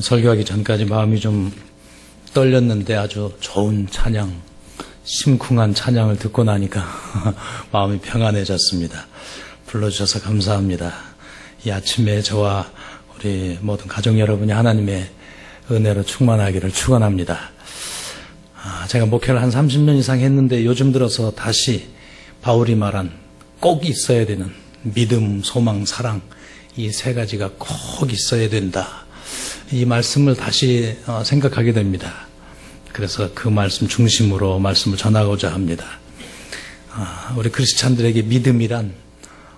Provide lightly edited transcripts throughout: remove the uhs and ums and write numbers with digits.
설교하기 전까지 마음이 좀 떨렸는데 아주 좋은 찬양, 심쿵한 찬양을 듣고 나니까 마음이 평안해졌습니다. 불러주셔서 감사합니다. 이 아침에 저와 우리 모든 가족 여러분이 하나님의 은혜로 충만하기를 축원합니다. 제가 목회를 한 30년 이상 했는데 요즘 들어서 다시 바울이 말한 꼭 있어야 되는 믿음, 소망, 사랑, 이 세 가지가 꼭 있어야 된다. 이 말씀을 다시 생각하게 됩니다. 그래서 그 말씀 중심으로 말씀을 전하고자 합니다. 우리 크리스찬들에게 믿음이란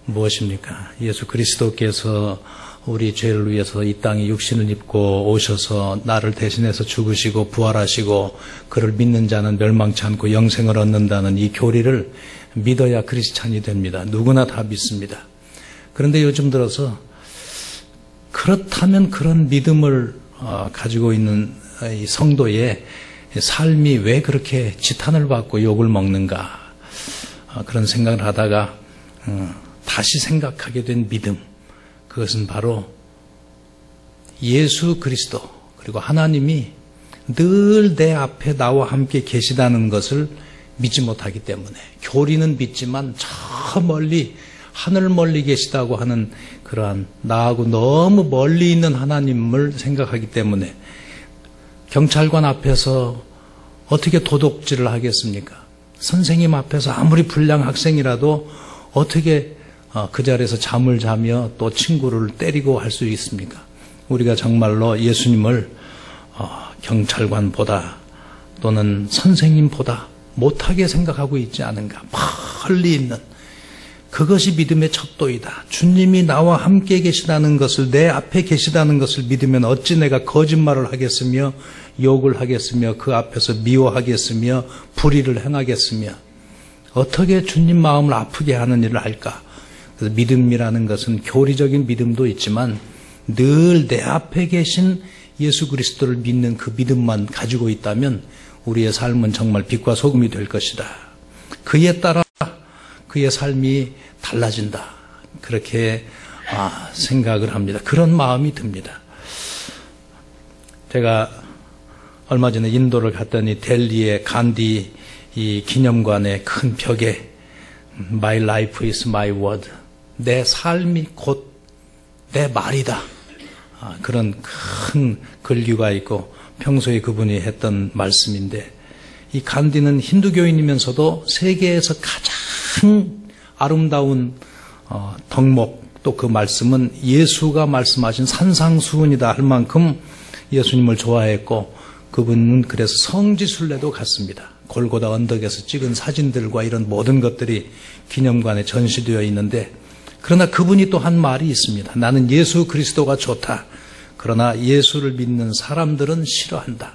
무엇입니까? 예수 그리스도께서 우리 죄를 위해서 이 땅에 육신을 입고 오셔서 나를 대신해서 죽으시고 부활하시고 그를 믿는 자는 멸망치 않고 영생을 얻는다는 이 교리를 믿어야 크리스찬이 됩니다. 누구나 다 믿습니다. 그런데 요즘 들어서 그렇다면 그런 믿음을 가지고 있는 이 성도의 삶이 왜 그렇게 지탄을 받고 욕을 먹는가, 그런 생각을 하다가 다시 생각하게 된 믿음, 그것은 바로 예수 그리스도 그리고 하나님이 늘 내 앞에 나와 함께 계시다는 것을 믿지 못하기 때문에, 교리는 믿지만 저 멀리 하늘 멀리 계시다고 하는 그러한 나하고 너무 멀리 있는 하나님을 생각하기 때문에 경찰관 앞에서 어떻게 도둑질을 하겠습니까? 선생님 앞에서 아무리 불량 학생이라도 어떻게 그 자리에서 잠을 자며 또 친구를 때리고 할 수 있습니까? 우리가 정말로 예수님을 경찰관보다 또는 선생님보다 못하게 생각하고 있지 않은가? 멀리 있는 그것이 믿음의 척도이다. 주님이 나와 함께 계시다는 것을, 내 앞에 계시다는 것을 믿으면 어찌 내가 거짓말을 하겠으며 욕을 하겠으며 그 앞에서 미워하겠으며 불의를 행하겠으며 어떻게 주님 마음을 아프게 하는 일을 할까? 그래서 믿음이라는 것은 교리적인 믿음도 있지만 늘 내 앞에 계신 예수 그리스도를 믿는 그 믿음만 가지고 있다면 우리의 삶은 정말 빛과 소금이 될 것이다. 그에 따라 그의 삶이 달라진다. 그렇게 생각을 합니다. 그런 마음이 듭니다. 제가 얼마 전에 인도를 갔더니 델리의 간디 이 기념관의 큰 벽에 My life is my word. 내 삶이 곧 내 말이다. 그런 큰 글귀가 있고 평소에 그분이 했던 말씀인데, 이 간디는 힌두교인이면서도 세계에서 가장 아름다운 덕목, 또 그 말씀은 예수가 말씀하신 산상수훈이다 할 만큼 예수님을 좋아했고, 그분은 그래서 성지순례도 갔습니다. 골고다 언덕에서 찍은 사진들과 이런 모든 것들이 기념관에 전시되어 있는데, 그러나 그분이 또 한 말이 있습니다. 나는 예수 그리스도가 좋다. 그러나 예수를 믿는 사람들은 싫어한다.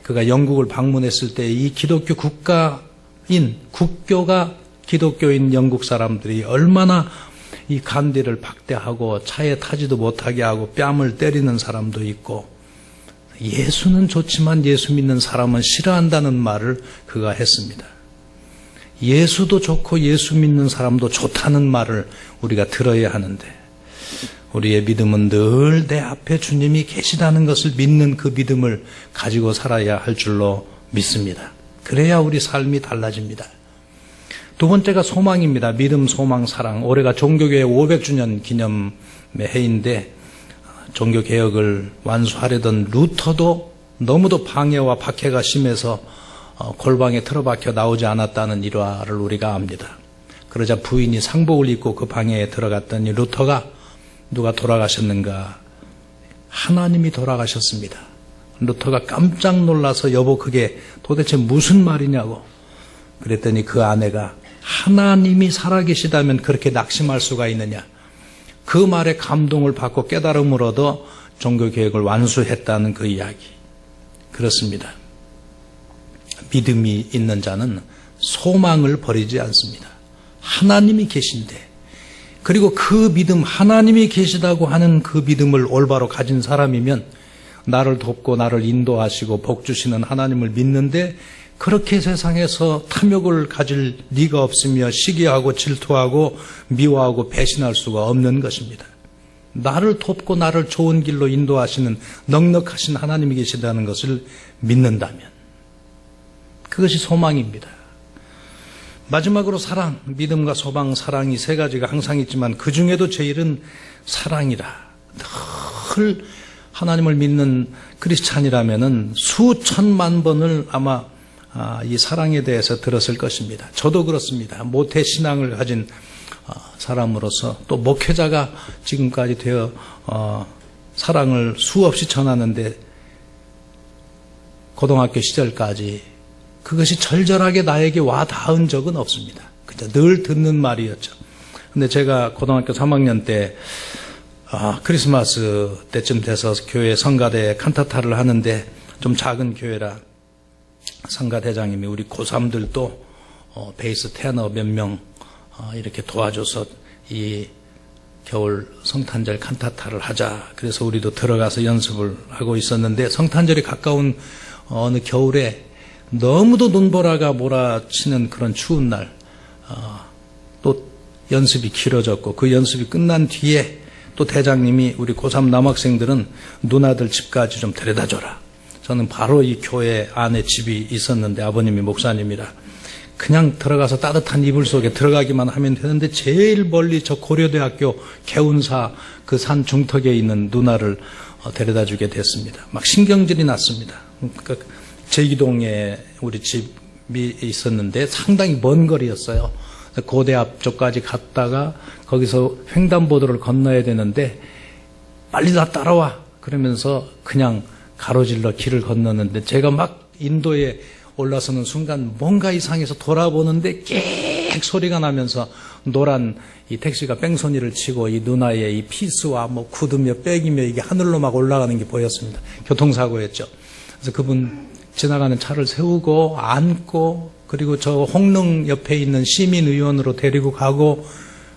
그가 영국을 방문했을 때 이 기독교 국교가 기독교인 영국 사람들이 얼마나 이 간디를 박대하고 차에 타지도 못하게 하고 뺨을 때리는 사람도 있고, 예수는 좋지만 예수 믿는 사람은 싫어한다는 말을 그가 했습니다. 예수도 좋고 예수 믿는 사람도 좋다는 말을 우리가 들어야 하는데, 우리의 믿음은 늘 내 앞에 주님이 계시다는 것을 믿는 그 믿음을 가지고 살아야 할 줄로 믿습니다. 그래야 우리 삶이 달라집니다. 두 번째가 소망입니다. 믿음, 소망, 사랑. 올해가 종교개혁 500주년 기념의 해인데, 종교개혁을 완수하려던 루터도 너무도 방해와 박해가 심해서 골방에 틀어박혀 나오지 않았다는 일화를 우리가 압니다. 그러자 부인이 상복을 입고 그 방에 들어갔더니 루터가 누가 돌아가셨는가? 하나님이 돌아가셨습니다. 루터가 깜짝 놀라서 여보 그게 도대체 무슨 말이냐고 그랬더니 그 아내가 하나님이 살아계시다면 그렇게 낙심할 수가 있느냐? 그 말에 감동을 받고 깨달음을 얻어 종교개혁을 완수했다는 그 이야기. 그렇습니다. 믿음이 있는 자는 소망을 버리지 않습니다. 하나님이 계신데, 그리고 그 믿음, 하나님이 계시다고 하는 그 믿음을 올바로 가진 사람이면 나를 돕고 나를 인도하시고 복 주시는 하나님을 믿는데, 그렇게 세상에서 탐욕을 가질 리가 없으며 시기하고 질투하고 미워하고 배신할 수가 없는 것입니다. 나를 돕고 나를 좋은 길로 인도하시는 넉넉하신 하나님이 계시다는 것을 믿는다면 그것이 소망입니다. 마지막으로 사랑, 믿음과 소망, 사랑이 세 가지가 항상 있지만 그 중에도 제일은 사랑이라. 늘 하나님을 믿는 크리스찬이라면은 수천만 번을 아마 이 사랑에 대해서 들었을 것입니다. 저도 그렇습니다. 모태 신앙을 가진 사람으로서 또 목회자가 지금까지 되어 사랑을 수없이 전하는데 고등학교 시절까지 그것이 절절하게 나에게 와 닿은 적은 없습니다. 그저 늘 듣는 말이었죠. 근데 제가 고등학교 3학년 때 크리스마스 때쯤 돼서 교회 성가대 칸타타를 하는데 좀 작은 교회라 성가대장님이 우리 고3들도 베이스 테너 몇 명 이렇게 도와줘서 이 겨울 성탄절 칸타타를 하자. 그래서 우리도 들어가서 연습을 하고 있었는데 성탄절이 가까운 어느 겨울에 너무도 눈보라가 몰아치는 그런 추운 날 또 연습이 길어졌고 그 연습이 끝난 뒤에 또 대장님이 우리 고3 남학생들은 누나들 집까지 좀 데려다줘라. 저는 바로 이 교회 안에 집이 있었는데 아버님이 목사님이라 그냥 들어가서 따뜻한 이불 속에 들어가기만 하면 되는데 제일 멀리 저 고려대학교 개운사 그 산 중턱에 있는 누나를 데려다주게 됐습니다. 막 신경질이 났습니다. 그러니까 제기동에 우리 집이 있었는데 상당히 먼 거리였어요. 고대 앞쪽까지 갔다가 거기서 횡단보도를 건너야 되는데 빨리 다 따라와 그러면서 그냥 가로질러 길을 건너는데 제가 막 인도에 올라서는 순간 뭔가 이상해서 돌아보는데 깨익 소리가 나면서 노란 이 택시가 뺑소니를 치고 이 누나의 이 피스와 뭐 구두며 백이며 이게 하늘로 막 올라가는 게 보였습니다. 교통사고였죠. 그래서 그분 지나가는 차를 세우고 안고 그리고 저 홍릉 옆에 있는 시민의원으로 데리고 가고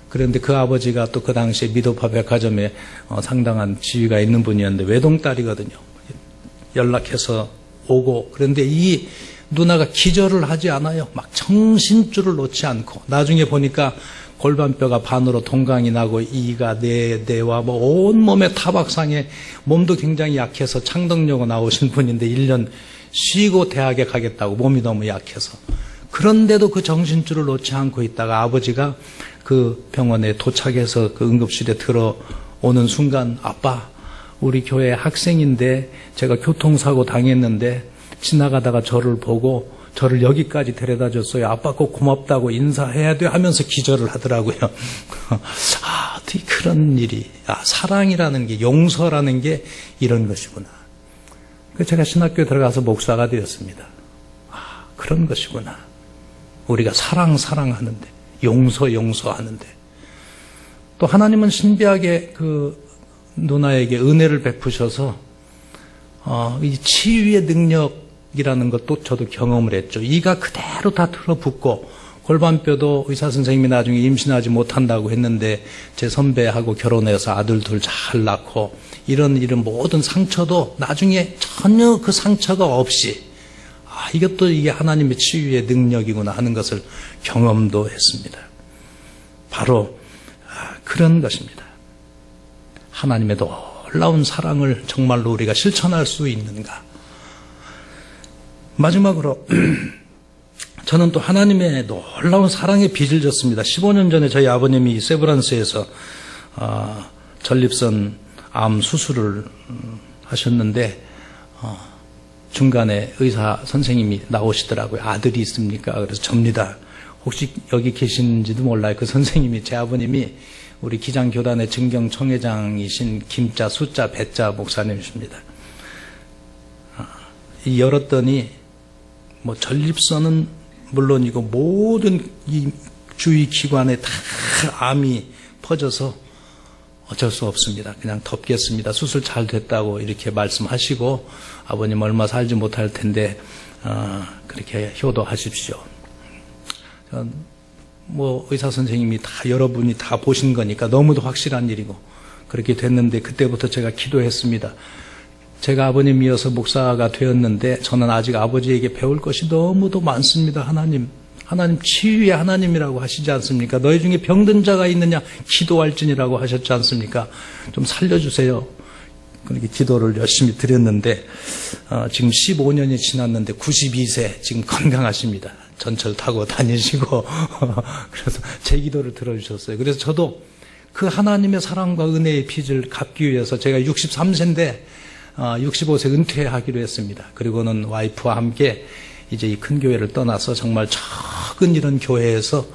그런데 그 아버지가 또 그 당시에 미도파 백화점에 상당한 지위가 있는 분이었는데 외동딸이거든요. 연락해서 오고 그런데 이 누나가 기절을 하지 않아요. 막 정신줄을 놓지 않고 나중에 보니까 골반뼈가 반으로 동강이 나고 이가 뇌와 뭐 온몸에 타박상에 몸도 굉장히 약해서 창덕여고 나오신 분인데 1년 쉬고 대학에 가겠다고 몸이 너무 약해서 그런데도 그 정신줄을 놓지 않고 있다가 아버지가 그 병원에 도착해서 그 응급실에 들어오는 순간 아빠 우리 교회 학생인데 제가 교통사고 당했는데 지나가다가 저를 보고 저를 여기까지 데려다 줬어요. 아빠 꼭 고맙다고 인사해야 돼 하면서 기절을 하더라고요. 어떻게 그런 일이 사랑이라는 게 용서라는 게 이런 것이구나. 그래서 제가 신학교에 들어가서 목사가 되었습니다. 그런 것이구나. 우리가 사랑하는데 용서하는데 또 하나님은 신비하게 그 누나에게 은혜를 베푸셔서 이 치유의 능력이라는 것도 저도 경험을 했죠. 이가 그대로 다 틀어붙고 골반뼈도 의사 선생님이 나중에 임신하지 못한다고 했는데 제 선배하고 결혼해서 아들 둘 잘 낳고 이런 모든 상처도 나중에 전혀 그 상처가 없이 이것도 이게 하나님의 치유의 능력이구나 하는 것을 경험도 했습니다. 바로 그런 것입니다. 하나님의 놀라운 사랑을 정말로 우리가 실천할 수 있는가. 마지막으로 저는 또 하나님의 놀라운 사랑에 빚을 졌습니다. 15년 전에 저희 아버님이 세브란스에서 전립선 암 수술을 하셨는데 중간에 의사 선생님이 나오시더라고요. 아들이 있습니까? 그래서 접니다. 혹시 여기 계신지도 몰라요. 그 선생님이 제 아버님이 우리 기장교단의 증경총회장이신 김자 숫자 배자 목사님이십니다. 열었더니 뭐 전립선은 물론이고 모든 이 주위 기관에 다 암이 퍼져서 어쩔 수 없습니다. 그냥 덮겠습니다. 수술 잘 됐다고 이렇게 말씀하시고 아버님 얼마 살지 못할 텐데 그렇게 효도하십시오. 뭐 의사 선생님이 다 여러분이 다 보신 거니까 너무도 확실한 일이고 그렇게 됐는데 그때부터 제가 기도했습니다. 제가 아버님이어서 목사가 되었는데 저는 아직 아버지에게 배울 것이 너무도 많습니다. 하나님 하나님 치유의 하나님이라고 하시지 않습니까? 너희 중에 병든 자가 있느냐 기도할지니라고 하셨지 않습니까? 좀 살려주세요. 그렇게 기도를 열심히 드렸는데 지금 15년이 지났는데 92세 지금 건강하십니다. 전철 타고 다니시고 그래서 제 기도를 들어주셨어요. 그래서 저도 그 하나님의 사랑과 은혜의 빚을 갚기 위해서 제가 63세인데 65세 은퇴하기로 했습니다. 그리고는 와이프와 함께 이제 이 큰 교회를 떠나서 정말 작은 이런 교회에서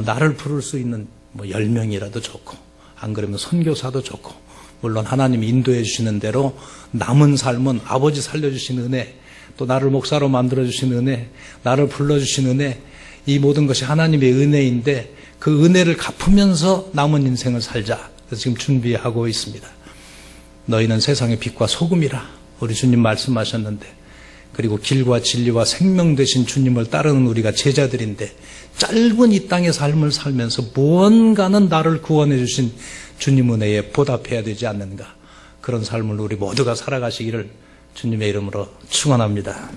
나를 부를 수 있는 뭐 10명이라도 좋고 안 그러면 선교사도 좋고 물론 하나님이 인도해 주시는 대로 남은 삶은 아버지 살려주신 은혜 또 나를 목사로 만들어주신 은혜 나를 불러주신 은혜 이 모든 것이 하나님의 은혜인데 그 은혜를 갚으면서 남은 인생을 살자. 그래서 지금 준비하고 있습니다. 너희는 세상의 빛과 소금이라 우리 주님 말씀하셨는데 그리고 길과 진리와 생명 되신 주님을 따르는 우리가 제자들인데 짧은 이 땅의 삶을 살면서 무언가는 나를 구원해 주신 주님 은혜에 보답해야 되지 않는가. 그런 삶을 우리 모두가 살아가시기를 주님의 이름으로 축원합니다.